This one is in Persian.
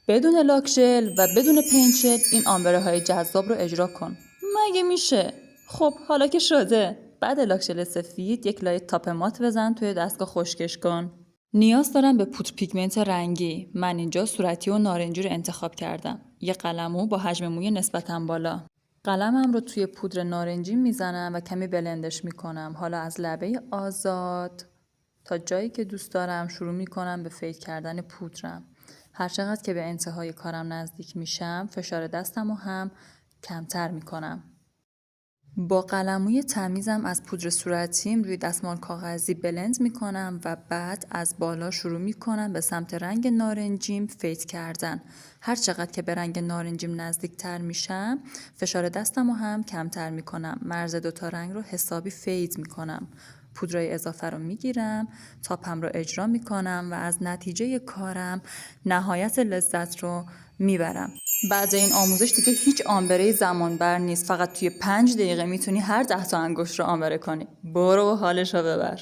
بدون لاکژل و بدون پنچل این آمبره های جذاب رو اجرا کن. مگه میشه؟ خب حالا که شده. بعد لاکژل سفید یک لایه تاپ مات بزن، توی دستگاه خشکش کن. نیاز دارم به پودر پیگمنت رنگی. من اینجا صورتی و نارنجی رو انتخاب کردم. یه قلمو با حجم موی نسبتاً بالا. قلمم رو توی پودر نارنجی میزنم و کمی بلندش میکنم. حالا از لبه آزاد تا جایی که دوست دارم شروع میکنم به فید کردن پودرم. هرچقدر که به انتهای کارم نزدیک میشم فشار دستم رو هم کمتر میکنم. با قلموی تمیزم از پودر صورتیم روی دستمال کاغذی بلند میکنم و بعد از بالا شروع میکنم به سمت رنگ نارنجیم فید کردن. هر چقدر که به رنگ نارنجیم نزدیک تر میشم فشار دستم رو هم کمتر میکنم. مرز دوتا رنگ رو حسابی فید میکنم. پودرای اضافه رو میگیرم، تاپم رو اجرا میکنم و از نتیجه کارم نهایت لذت رو میبرم. بعد این آموزش دیگه هیچ آمبره زمان بر نیست. فقط توی 5 دقیقه میتونی هر 10 تا انگشت رو آمبره کنی. برو و حالش رو ببر.